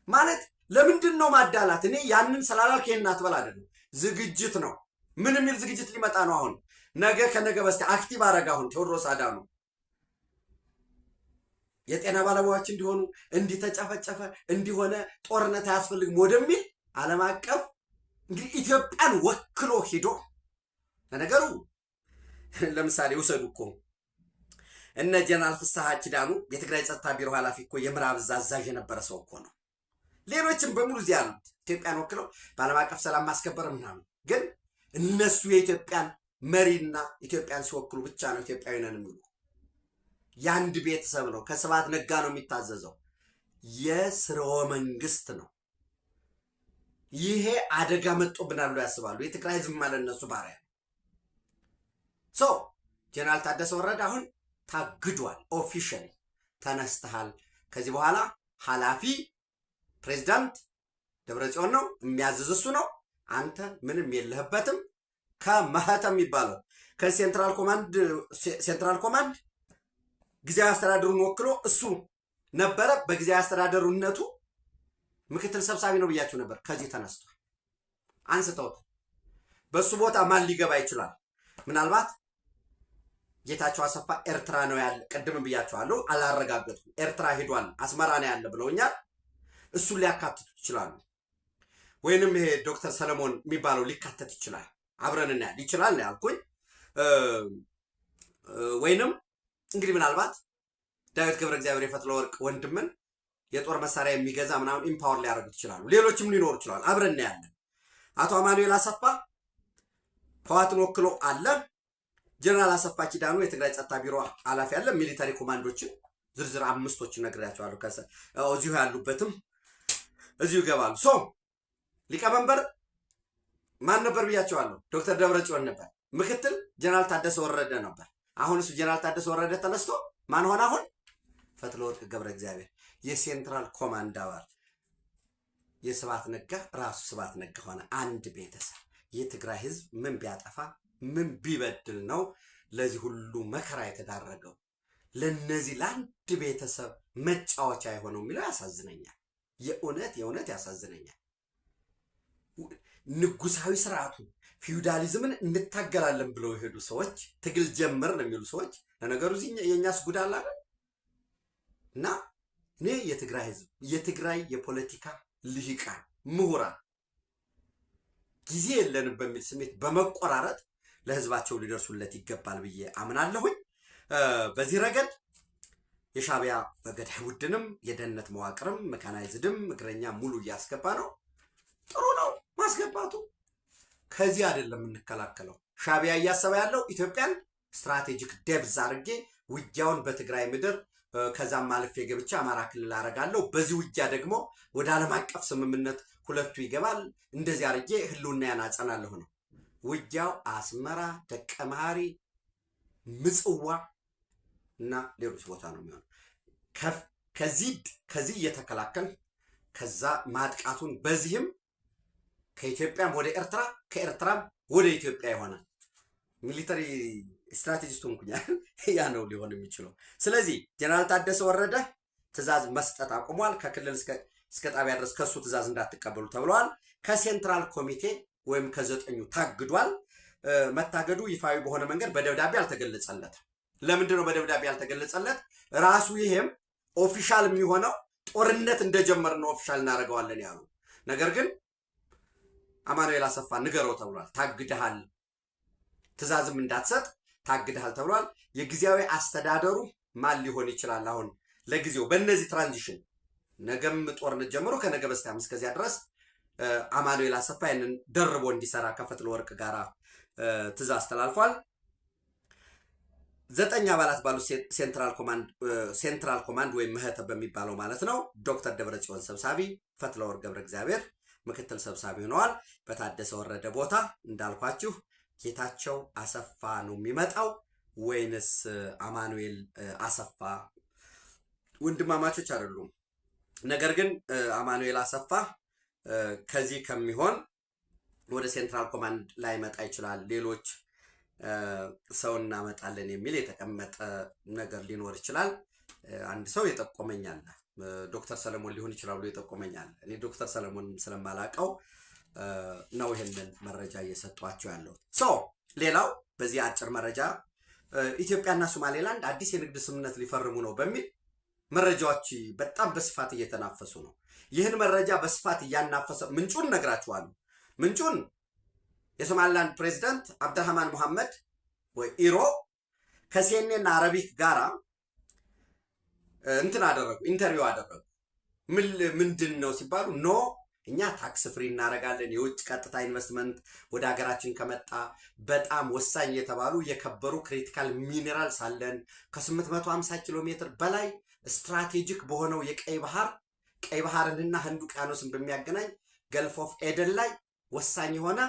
Speaker 1: ማለት ለምንድን ነው ማዳላት? እኔ ያንን ስላላልክ ይሄን አትበል አይደለም። ዝግጅት ነው። ምን የሚል ዝግጅት ሊመጣ ነው? አሁን ነገ ከነገ በስቲያ አክቲቭ አረጋ። አሁን ቴዎድሮስ አድሃኖም የጤና ባለሙያዎች እንዲሆኑ እንዲተጨፈጨፈ እንዲሆነ ጦርነት አያስፈልግም ወደሚል ዓለም አቀፍ እንግዲህ ኢትዮጵያን ወክሎ ሄዶ ለነገሩ ለምሳሌ ውሰዱ እኮ እነ ጀነራል ፍስሐ ኪዳኑ የትግራይ ጸጥታ ቢሮ ኃላፊ እኮ የምዕራብ ዕዝ አዛዥ የነበረ ሰው እኮ ነው። ሌሎችም በሙሉ እዚህ ያሉት ኢትዮጵያን ወክለው በዓለም አቀፍ ሰላም ማስከበር ምናምን፣ ግን እነሱ የኢትዮጵያን መሪና ኢትዮጵያን ሲወክሉ ብቻ ነው ኢትዮጵያዊ ነን የሚሉ። የአንድ ቤተሰብ ነው። ከስብሐት ነጋ ነው የሚታዘዘው። የስርወ መንግስት ነው። ይሄ አደጋ መጥቶብናል ብሎ ያስባሉ። የትግራይ ህዝብ ማለት እነሱ ባሪያ ጀነራል ታደሰ ወረደ አሁን ታግዷል። ኦፊሻሊ ተነስተሃል። ከዚህ በኋላ ኃላፊ ፕሬዚዳንት ደብረጽዮን ነው፣ የሚያዝዝ እሱ ነው። አንተ ምንም የለህበትም። ከማህተም የሚባለው ከሴንትራል ኮማንድ ጊዜያዊ አስተዳደሩን ወክሎ እሱ ነበረ። በጊዜያዊ አስተዳደሩነቱ ምክትል ሰብሳቢ ነው ብያችሁ ነበር። ከዚህ ተነስቷል፣ አንስተውት። በሱ ቦታ ማን ሊገባ ይችላል? ምናልባት ጌታቸው አሰፋ ኤርትራ ነው ያለ። ቅድም ብያችኋለሁ፣ አላረጋገጥኩም። ኤርትራ ሄዷል፣ አስመራ ነው ያለ ብለውኛል። እሱን ሊያካትቱ ይችላሉ። ወይንም ይሄ ዶክተር ሰለሞን የሚባለው ሊካተት ይችላል። አብረን እናያለን። ይችላል ነው ያልኩኝ። ወይንም እንግዲህ ምናልባት ዳዊት ገብረ እግዚአብሔር የፈትለ ወርቅ ወንድምን የጦር መሳሪያ የሚገዛ ምናምን ኢምፓወር ሊያደርጉት ይችላሉ። ሌሎችም ሊኖሩ ይችላሉ። አብረን እናያለን። አቶ አማኑኤል አሰፋ ህወሓትን ወክሎ አለ። ጀነራል አሰፋ ኪዳኑ የትግራይ ጸጥታ ቢሮ ኃላፊ አለ። ሚሊታሪ ኮማንዶችን ዝርዝር 5ቶችን ነግሬያቸዋለሁ። እዚሁ ያሉበትም እዚሁ ይገባሉ። ሊቀመንበር ማን ነበር ብያቸዋለሁ? ዶክተር ደብረጽዮን ነበር። ምክትል ጀነራል ታደሰ ወረደ ነበር። አሁን እሱ ጀነራል ታደሰ ወረደ ተነስቶ ማን ሆነ? አሁን ፈትለወርቅ ገብረ እግዚአብሔር የሴንትራል ኮማንድ አባል የስብሐት ነጋ ራሱ ስብሐት ነጋ ሆነ። አንድ ቤተሰብ። የትግራይ ህዝብ ምን ቢያጠፋ ምን ቢበድል ነው ለዚህ ሁሉ መከራ የተዳረገው? ለነዚህ ለአንድ ቤተሰብ መጫወቻ የሆነው የሚለው ያሳዝነኛል። የእውነት ያሳዝነኛል። ንጉሳዊ ስርዓቱ ፊውዳሊዝምን እንታገላለን ብለው የሄዱ ሰዎች፣ ትግል ጀመር ነው የሚሉ ሰዎች፣ ለነገሩ የእኛስ ጉድ አለ አይደል? እና እኔ የትግራይ ህዝብ የትግራይ የፖለቲካ ልሂቃን ምሁራን ጊዜ የለንም በሚል ስሜት በመቆራረጥ ለህዝባቸው ሊደርሱለት ይገባል ብዬ አምናለሁኝ። በዚህ ረገድ የሻዕቢያ በገዳይ ቡድንም የደህንነት መዋቅርም መካናይዝድም እግረኛ ሙሉ እያስገባ ነው። ጥሩ ነው ማስገባቱ። ከዚህ አይደለም የምንከላከለው። ሻዕቢያ እያሰበ ያለው ኢትዮጵያን ስትራቴጂክ ደብዝ አድርጌ ውጊያውን በትግራይ ምድር ከዛም አልፌ ገብቼ አማራ ክልል አደርጋለሁ። በዚህ ውጊያ ደግሞ ወደ ዓለም አቀፍ ስምምነት ሁለቱ ይገባል። እንደዚህ አድርጌ ህልውና ያናጸናለሁ ነው። ውጊያው አስመራ፣ ደቀ መሐሪ፣ ምጽዋ እና ሌሎች ቦታ ነው የሚሆነው። ከዚህ እየተከላከል ከዛ ማጥቃቱን በዚህም ከኢትዮጵያም ወደ ኤርትራ ከኤርትራም ወደ ኢትዮጵያ ይሆናል። ሚሊተሪ ስትራቴጂስቱ እንኩኛል ያ ነው ሊሆን የሚችለው። ስለዚህ ጀነራል ታደሰ ወረደ ትእዛዝ መስጠት አቁሟል። ከክልል እስከ ጣቢያ ድረስ ከሱ ትእዛዝ እንዳትቀበሉ ተብለዋል። ከሴንትራል ኮሚቴ ወይም ከ9ኙ ታግዷል። መታገዱ ይፋዊ በሆነ መንገድ በደብዳቤ አልተገለጸለትም። ለምንድን ነው በደብዳቤ ያልተገለጸለት? ራሱ ይሄም ኦፊሻል የሚሆነው ጦርነት እንደጀመር ነው ኦፊሻል እናደርገዋለን ያሉ። ነገር ግን አማኑኤል አሰፋ ንገረው ተብሏል። ታግደሃል፣ ትእዛዝም እንዳትሰጥ ታግደሃል ተብሏል። የጊዜያዊ አስተዳደሩ ማን ሊሆን ይችላል? አሁን ለጊዜው በእነዚህ ትራንዚሽን ነገም ጦርነት ጀምሮ ከነገ በስቲያም እስከዚያ ድረስ አማኑኤል አሰፋ ያንን ደርቦ እንዲሰራ ከፈትለ ወርቅ ጋራ ትእዛዝ ተላልፏል። 9 አባላት ባሉት ሴንትራል ኮማንድ ወይም ምህተብ በሚባለው ማለት ነው ዶክተር ደብረጽዮን ሰብሳቢ፣ ፈትለ ወርቅ ገብረ እግዚአብሔር ምክትል ሰብሳቢ ሆነዋል። በታደሰ ወረደ ቦታ እንዳልኳችሁ ጌታቸው አሰፋ ነው የሚመጣው ወይንስ አማኑኤል አሰፋ? ወንድማማቾች አይደሉም። ነገር ግን አማኑኤል አሰፋ ከዚህ ከሚሆን ወደ ሴንትራል ኮማንድ ላይ መጣ ይችላል። ሌሎች ሰው እናመጣለን የሚል የተቀመጠ ነገር ሊኖር ይችላል። አንድ ሰው የጠቆመኛል፣ ዶክተር ሰለሞን ሊሆን ይችላሉ የጠቆመኛል። እኔ ዶክተር ሰለሞን ስለማላቀው ነው ይሄንን መረጃ እየሰጧቸው ያለው። ሌላው በዚህ አጭር መረጃ ኢትዮጵያና ሶማሌላንድ አዲስ የንግድ ስምምነት ሊፈርሙ ነው በሚል መረጃዎች በጣም በስፋት እየተናፈሱ ነው። ይህን መረጃ በስፋት እያናፈሰ ምንጩን ነግራችኋለሁ። ምንጩን የሶማሊላንድ ፕሬዚዳንት አብድራህማን ሙሐመድ ወይ ኢሮ ከሲኤንኤን አረቢክ ጋራ ኢንተርቪው አደረጉ። ምንድን ነው ሲባሉ ኖ እኛ ታክስ ፍሪ እናደርጋለን፣ የውጭ ቀጥታ ኢንቨስትመንት ወደ ሀገራችን ከመጣ በጣም ወሳኝ የተባሉ የከበሩ ክሪቲካል ሚኔራልስ አለን፣ ከ850 ኪሎ ሜትር በላይ ስትራቴጂክ በሆነው የቀይ ባህርንና ህንድ ውቅያኖስን በሚያገናኝ ገልፍ ኦፍ ኤደን ላይ ወሳኝ የሆነ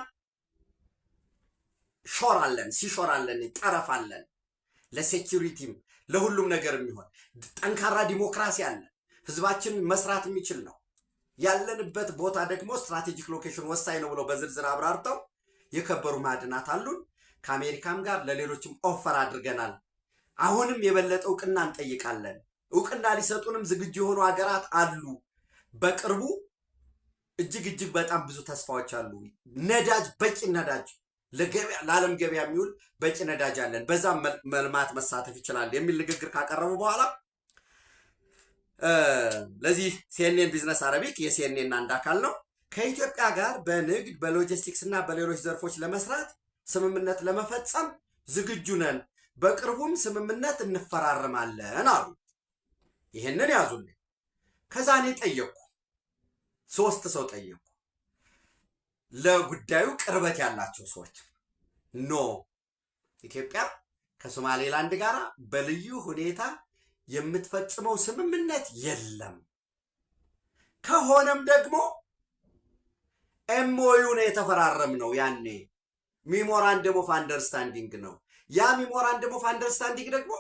Speaker 1: ሾር አለን፣ ሲሾር አለን፣ ጠረፍ አለን። ለሴኪሪቲም ለሁሉም ነገር የሚሆን ጠንካራ ዲሞክራሲ አለን። ህዝባችን መስራት የሚችል ነው። ያለንበት ቦታ ደግሞ ስትራቴጂክ ሎኬሽን ወሳኝ ነው ብለው በዝርዝር አብራርተው የከበሩ ማዕድናት አሉን። ከአሜሪካም ጋር ለሌሎችም ኦፈር አድርገናል። አሁንም የበለጠ እውቅና እንጠይቃለን። እውቅና ሊሰጡንም ዝግጁ የሆኑ ሀገራት አሉ። በቅርቡ እጅግ በጣም ብዙ ተስፋዎች አሉ። ነዳጅ፣ በቂ ነዳጅ ለዓለም ገበያ የሚውል በቂ ነዳጅ አለን፣ በዛም መልማት መሳተፍ ይችላል የሚል ንግግር ካቀረቡ በኋላ ለዚህ ሲኤንኤን ቢዝነስ አረቢክ የሲኤንኤን አንድ አካል ነው፣ ከኢትዮጵያ ጋር በንግድ በሎጂስቲክስ እና በሌሎች ዘርፎች ለመስራት ስምምነት ለመፈጸም ዝግጁ ነን፣ በቅርቡም ስምምነት እንፈራረማለን አሉ። ይህንን ያዙልኝ። ከዛ እኔ ጠየቅኩ፣ 3 ሰው ጠየቅኩ፣ ለጉዳዩ ቅርበት ያላቸው ሰዎች። ኖ ኢትዮጵያ ከሶማሌላንድ ጋር በልዩ ሁኔታ የምትፈጽመው ስምምነት የለም፣ ከሆነም ደግሞ ኤምኦዩ ነው የተፈራረምነው፣ ያኔ ሚሞራንደም ኦፍ አንደርስታንዲንግ ነው። ያ ሚሞራንደም ኦፍ አንደርስታንዲንግ ደግሞ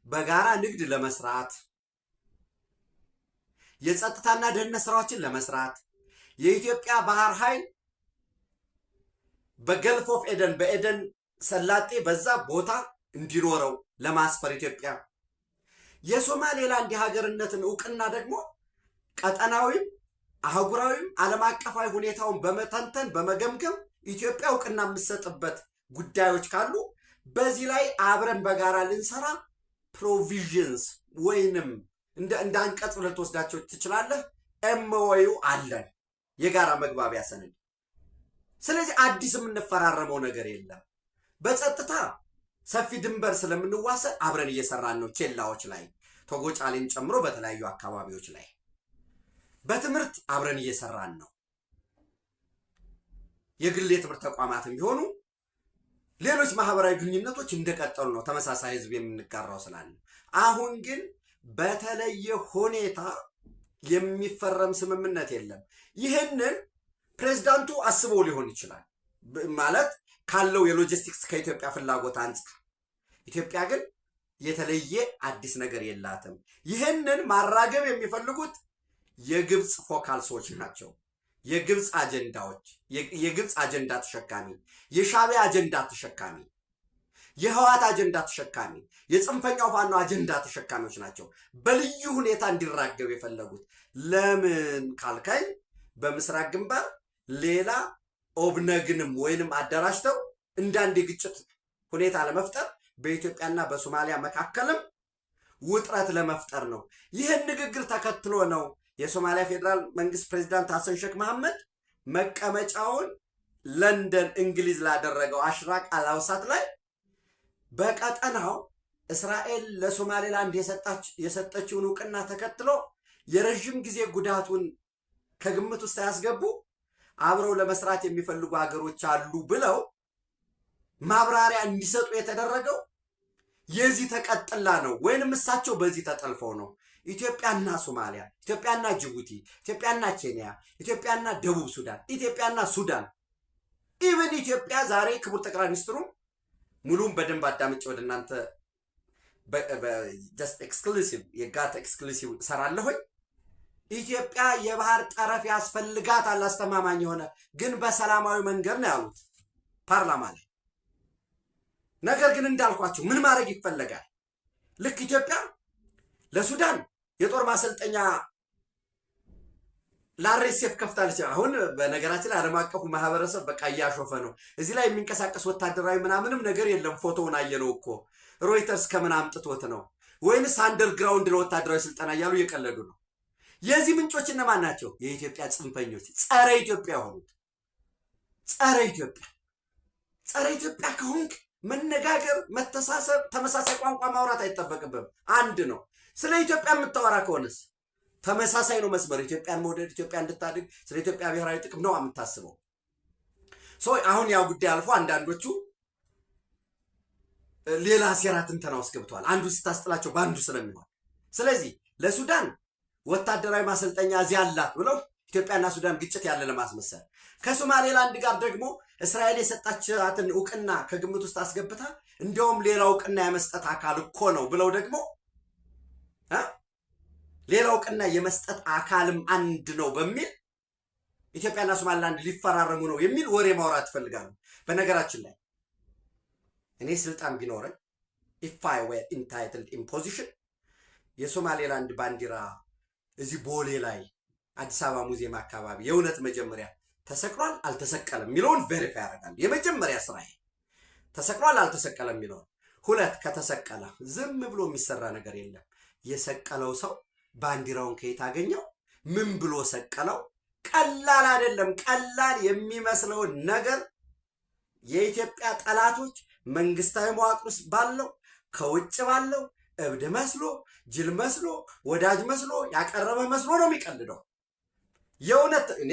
Speaker 1: በጋራ ንግድ ለመስራት፣ የጸጥታና ደህንነት ስራዎችን ለመስራት፣ የኢትዮጵያ ባህር ኃይል በገልፍ ኦፍ ኤደን በኤደን ሰላጤ በዛ ቦታ እንዲኖረው ለማስፈር ኢትዮጵያ የሶማሌላንድ የሀገርነትን እውቅና ደግሞ ቀጠናዊም አህጉራዊም ዓለም አቀፋዊ ሁኔታውን በመተንተን በመገምገም ኢትዮጵያ እውቅና የምትሰጥበት ጉዳዮች ካሉ በዚህ ላይ አብረን በጋራ ልንሰራ ፕሮቪዥንስ ወይንም እንደ አንቀጽ ልትወስዳቸው ትችላለህ። ኤምኦዩ አለን፣ የጋራ መግባቢያ ሰነድ። ስለዚህ አዲስ የምንፈራረመው ነገር የለም። በጸጥታ ሰፊ ድንበር ስለምንዋሰን አብረን እየሰራን ነው። ኬላዎች ላይ ቶጎጫሌን ጨምሮ በተለያዩ አካባቢዎች ላይ በትምህርት አብረን እየሰራን ነው። የግል የትምህርት ተቋማትም ቢሆኑ ሌሎች ማህበራዊ ግንኙነቶች እንደቀጠሉ ነው። ተመሳሳይ ህዝብ የምንጋራው ስላለ አሁን ግን በተለየ ሁኔታ የሚፈረም ስምምነት የለም። ይህንን ፕሬዝዳንቱ አስበው ሊሆን ይችላል ማለት ካለው የሎጂስቲክስ ከኢትዮጵያ ፍላጎት አንጻር። ኢትዮጵያ ግን የተለየ አዲስ ነገር የላትም። ይህንን ማራገብ የሚፈልጉት የግብፅ ፎካል ሰዎች ናቸው። የግብፅ አጀንዳዎች፣ የግብፅ አጀንዳ ተሸካሚ፣ የሻዕቢያ አጀንዳ ተሸካሚ። የህወሓት አጀንዳ ተሸካሚ የጽንፈኛው ፋኖ አጀንዳ ተሸካሚዎች ናቸው በልዩ ሁኔታ እንዲራገብ የፈለጉት። ለምን ካልካይ በምስራቅ ግንባር ሌላ ኦብነግንም ወይንም አደራጅተው እንዳንድ የግጭት ሁኔታ ለመፍጠር በኢትዮጵያና በሶማሊያ መካከልም ውጥረት ለመፍጠር ነው። ይህን ንግግር ተከትሎ ነው የሶማሊያ ፌዴራል መንግስት ፕሬዚዳንት ሐሰን ሼክ መሐመድ መቀመጫውን ለንደን እንግሊዝ ላደረገው አሽራቅ አልአውሳት ላይ በቀጠናው እስራኤል ለሶማሌላንድ የሰጠችውን እውቅና ተከትሎ የረዥም ጊዜ ጉዳቱን ከግምት ውስጥ ያስገቡ አብረው ለመስራት የሚፈልጉ ሀገሮች አሉ ብለው ማብራሪያ እንዲሰጡ የተደረገው የዚህ ተቀጥላ ነው ወይንም እሳቸው በዚህ ተጠልፈው ነው። ኢትዮጵያና ሶማሊያ፣ ኢትዮጵያና ጅቡቲ፣ ኢትዮጵያና ኬንያ፣ ኢትዮጵያና ደቡብ ሱዳን፣ ኢትዮጵያና ሱዳን ኢቨን ኢትዮጵያ ዛሬ ክቡር ጠቅላይ ሚኒስትሩ ሙሉም በደንብ አዳምጬ ወደ እናንተ ጀስት ኤክስክሉሲቭ የጋት ኤክስክሉሲቭ ሰራለሁኝ። ኢትዮጵያ የባህር ጠረፍ ያስፈልጋታል አስተማማኝ የሆነ ግን በሰላማዊ መንገድ ነው ያሉት ፓርላማ ላይ። ነገር ግን እንዳልኳችሁ ምን ማድረግ ይፈለጋል? ልክ ኢትዮጵያ ለሱዳን የጦር ማሰልጠኛ ለአርኤስኤፍ ከፍታለች። አሁን በነገራችን ላይ ዓለም አቀፉ ማህበረሰብ በቃ እያሾፈ ነው። እዚህ ላይ የሚንቀሳቀስ ወታደራዊ ምናምንም ነገር የለም። ፎቶውን አየነው እኮ ሮይተርስ ከምን አምጥቶት ነው? ወይንስ አንደርግራውንድ ለወታደራዊ ስልጠና እያሉ እየቀለዱ ነው? የዚህ ምንጮች እነማን ናቸው? የኢትዮጵያ ጽንፈኞች፣ ጸረ ኢትዮጵያ የሆኑት። ጸረ ኢትዮጵያ ከሆንክ መነጋገር፣ መተሳሰብ፣ ተመሳሳይ ቋንቋ ማውራት አይጠበቅብም። አንድ ነው። ስለ ኢትዮጵያ የምታወራ ከሆነስ ተመሳሳይ ነው መስመር። ኢትዮጵያን መውደድ፣ ኢትዮጵያ እንድታድግ፣ ስለ ኢትዮጵያ ብሔራዊ ጥቅም ነው የምታስበው። አሁን ያው ጉዳይ አልፎ አንዳንዶቹ ሌላ ሴራ ትንተና ውስጥ ገብተዋል። አንዱ ስታስጥላቸው በአንዱ ስለሚሆን ስለዚህ ለሱዳን ወታደራዊ ማሰልጠኛ እዚህ አላት ብለው ኢትዮጵያና ሱዳን ግጭት ያለ ለማስመሰል ከሶማሌላንድ ጋር ደግሞ እስራኤል የሰጣቻትን እውቅና ከግምት ውስጥ አስገብታ እንዲያውም ሌላ እውቅና የመስጠት አካል እኮ ነው ብለው ደግሞ ሌላ እውቅና የመስጠት አካልም አንድ ነው በሚል ኢትዮጵያና ሶማሌላንድ ሊፈራረሙ ነው የሚል ወሬ ማውራት ይፈልጋሉ። በነገራችን ላይ እኔ ስልጣን ቢኖረኝ if I were entitled in position የሶማሌላንድ ባንዲራ እዚህ ቦሌ ላይ አዲስ አበባ ሙዚየም አካባቢ የእውነት መጀመሪያ ተሰቅሏል አልተሰቀለም የሚለውን ቬሪፋይ ያደርጋል። የመጀመሪያ ስራዬ ተሰቅሏል አልተሰቀለም የሚለውን። ሁለት ከተሰቀለ ዝም ብሎ የሚሰራ ነገር የለም። የሰቀለው ሰው ባንዲራውን ከየት አገኘው? ምን ብሎ ሰቀለው? ቀላል አይደለም። ቀላል የሚመስለውን ነገር የኢትዮጵያ ጠላቶች መንግስታዊ መዋቅር ውስጥ ባለው ከውጭ ባለው እብድ መስሎ ጅል መስሎ ወዳጅ መስሎ ያቀረበ መስሎ ነው የሚቀልደው። የእውነት እኔ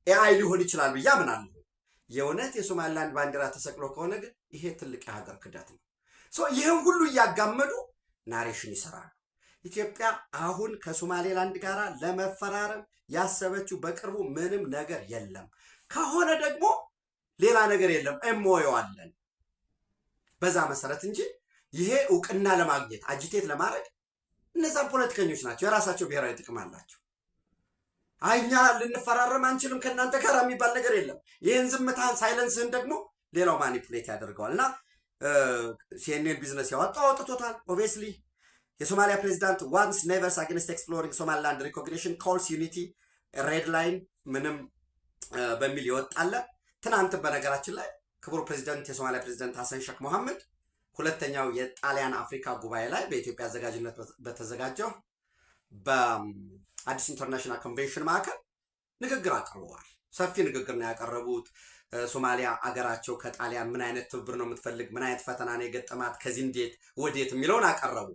Speaker 1: ኤአይ ሊሆን ይችላል ብዬ አምናለሁ። የእውነት የሶማሊላንድ ባንዲራ ተሰቅሎ ከሆነ ግን ይሄ ትልቅ የሀገር ክህደት ነው። ይህን ሁሉ እያጋመዱ ናሬሽን ይሰራሉ። ኢትዮጵያ አሁን ከሶማሌላንድ ጋር ለመፈራረም ያሰበችው በቅርቡ ምንም ነገር የለም። ከሆነ ደግሞ ሌላ ነገር የለም፣ እሞየዋለን በዛ መሰረት እንጂ ይሄ እውቅና ለማግኘት አጂቴት ለማድረግ እነዛም ፖለቲከኞች ናቸው። የራሳቸው ብሔራዊ ጥቅም አላቸው። እኛ ልንፈራረም አንችልም ከእናንተ ጋር የሚባል ነገር የለም። ይህን ዝምታን ሳይለንስህን ደግሞ ሌላው ማኒፕሌት ያደርገዋል። እና ሲኤንኤን ቢዝነስ ያወጣው አውጥቶታል። ኦብቪየስሊ የሶማሊያ ፕሬዚዳንት ዋንስ ኔቨርስ አጌንስት ኤክስፕሎሪንግ ሶማሊላንድ ሪኮግኒሽን ኮልስ ዩኒቲ ሬድ ላይን ምንም በሚል ይወጣለ። ትናንት በነገራችን ላይ ክቡር ፕሬዚዳንት የሶማሊያ ፕሬዚዳንት ሐሰን ሼክ መሐመድ ሁለተኛው የጣሊያን አፍሪካ ጉባኤ ላይ በኢትዮጵያ አዘጋጅነት በተዘጋጀው በአዲስ ኢንተርናሽናል ኮንቬንሽን ማዕከል ንግግር አቅርበዋል። ሰፊ ንግግር ነው ያቀረቡት። ሶማሊያ አገራቸው ከጣሊያን ምን አይነት ትብብር ነው የምትፈልግ፣ ምን አይነት ፈተና ነው የገጠማት፣ ከዚህ እንዴት ወዴት የሚለውን አቀረቡ።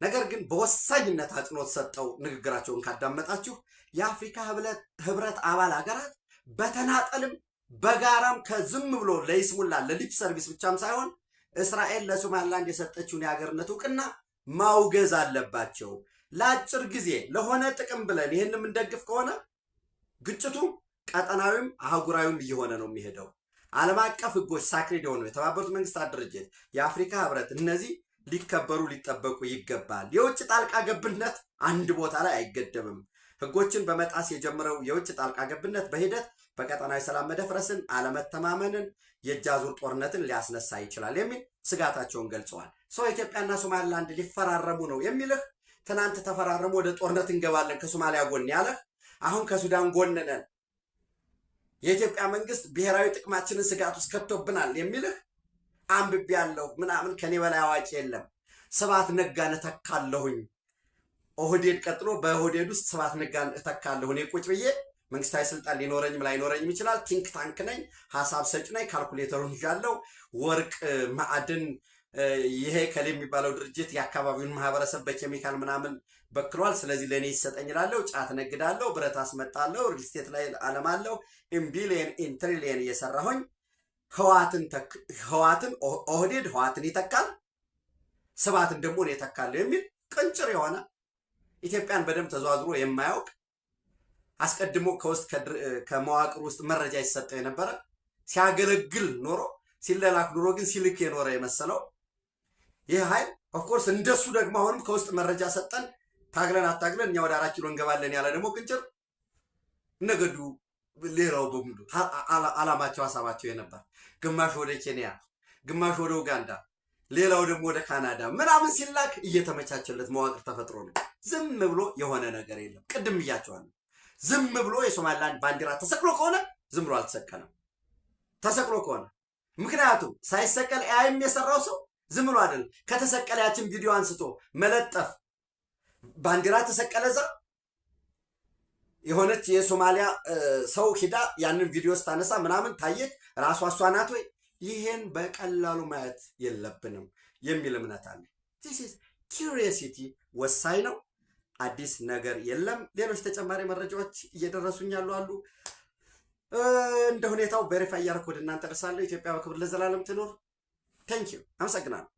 Speaker 1: ነገር ግን በወሳኝነት አጽንኦት ሰጠው ንግግራቸውን ካዳመጣችሁ የአፍሪካ ህብረት አባል ሀገራት በተናጠልም በጋራም ከዝም ብሎ ለይስሙላ ለሊፕ ሰርቪስ ብቻም ሳይሆን እስራኤል ለሶማሊላንድ የሰጠችውን የሀገርነት እውቅና ማውገዝ አለባቸው። ለአጭር ጊዜ ለሆነ ጥቅም ብለን ይህን የምንደግፍ ከሆነ ግጭቱ ቀጠናዊም አህጉራዊም እየሆነ ነው የሚሄደው። ዓለም አቀፍ ህጎች ሳክሬድ የሆኑ የተባበሩት መንግስታት ድርጅት፣ የአፍሪካ ህብረት እነዚህ ሊከበሩ ሊጠበቁ ይገባል። የውጭ ጣልቃ ገብነት አንድ ቦታ ላይ አይገደብም። ህጎችን በመጣስ የጀመረው የውጭ ጣልቃ ገብነት በሂደት በቀጠናዊ ሰላም መደፍረስን፣ አለመተማመንን፣ የእጅ አዙር ጦርነትን ሊያስነሳ ይችላል የሚል ስጋታቸውን ገልጸዋል። ሰው ኢትዮጵያና ሶማሊላንድ ሊፈራረሙ ነው የሚልህ ትናንት ተፈራረሙ ወደ ጦርነት እንገባለን ከሶማሊያ ጎን ያለህ አሁን ከሱዳን ጎን ነን የኢትዮጵያ መንግስት ብሔራዊ ጥቅማችንን ስጋት ውስጥ ከቶብናል የሚልህ አንብቤ ያለሁ ምናምን ከኔ በላይ አዋቂ የለም። ስብሐት ነጋን እተካለሁኝ ኦህዴድ ቀጥሎ በኦህዴድ ውስጥ ስብሐት ነጋን እተካለሁ። እኔ ቁጭ ብዬ መንግስታዊ ስልጣን ሊኖረኝም ላይኖረኝም ይችላል። ቲንክ ታንክ ነኝ፣ ሀሳብ ሰጭ ነኝ፣ ካልኩሌተሩን ይዣለሁ። ወርቅ ማዕድን ይሄ ከሌ የሚባለው ድርጅት የአካባቢውን ማህበረሰብ በኬሚካል ምናምን በክሏል። ስለዚህ ለእኔ ይሰጠኝ እላለሁ። ጫት ነግዳለሁ፣ ብረት አስመጣለሁ፣ ሪል ስቴት ላይ አለማለሁ። ኢምቢሊየን ኢንትሪሊየን እየሰራሁኝ ህዋትን ኦህዴድ ህዋትን ይተካል፣ ስብሐትን ደግሞ እኔ እተካለሁ የሚል ቅንጭር የሆነ ኢትዮጵያን በደንብ ተዘዋዝሮ የማያውቅ አስቀድሞ ከውስጥ ከመዋቅር ውስጥ መረጃ ይሰጠው የነበረ ሲያገለግል ኖሮ ሲለላክ ኖሮ ግን ሲልክ የኖረ የመሰለው ይህ ኃይል ኦፍኮርስ እንደሱ ደግሞ አሁንም ከውስጥ መረጃ ሰጠን ታግለን አታግለን እኛ ወደ 4 ኪሎ እንገባለን ያለ ደግሞ ቅንጭር ነገዱ። ሌላው በሙሉ አላማቸው ሀሳባቸው የነበር ግማሽ ወደ ኬንያ፣ ግማሽ ወደ ኡጋንዳ፣ ሌላው ደግሞ ወደ ካናዳ ምናምን ሲላክ እየተመቻቸለት መዋቅር ተፈጥሮ ነው። ዝም ብሎ የሆነ ነገር የለም። ቅድም ብያቸዋለሁ። ዝም ብሎ የሶማሊላንድ ባንዲራ ተሰቅሎ ከሆነ ዝም ብሎ አልተሰቀለም። ተሰቅሎ ከሆነ ምክንያቱም ሳይሰቀል ኤአይም የሰራው ሰው ዝም ብሎ አይደለም። ከተሰቀለ ያችን ቪዲዮ አንስቶ መለጠፍ ባንዲራ ተሰቀለ እዛ የሆነች የሶማሊያ ሰው ሂዳ ያንን ቪዲዮ ስታነሳ ምናምን ታየች ራሷ እሷ ናት ወይ? ይሄን በቀላሉ ማየት የለብንም የሚል እምነት አለ። ኪዩሪዮሲቲ ወሳኝ ነው። አዲስ ነገር የለም። ሌሎች ተጨማሪ መረጃዎች እየደረሱኝ ያሉ አሉ። እንደ ሁኔታው ቬሪፋይ እያደረኩ ወደ እናንተ ደርሳለሁ። ኢትዮጵያ በክብር ለዘላለም ትኖር። ቴንኪዩ። አመሰግናለሁ።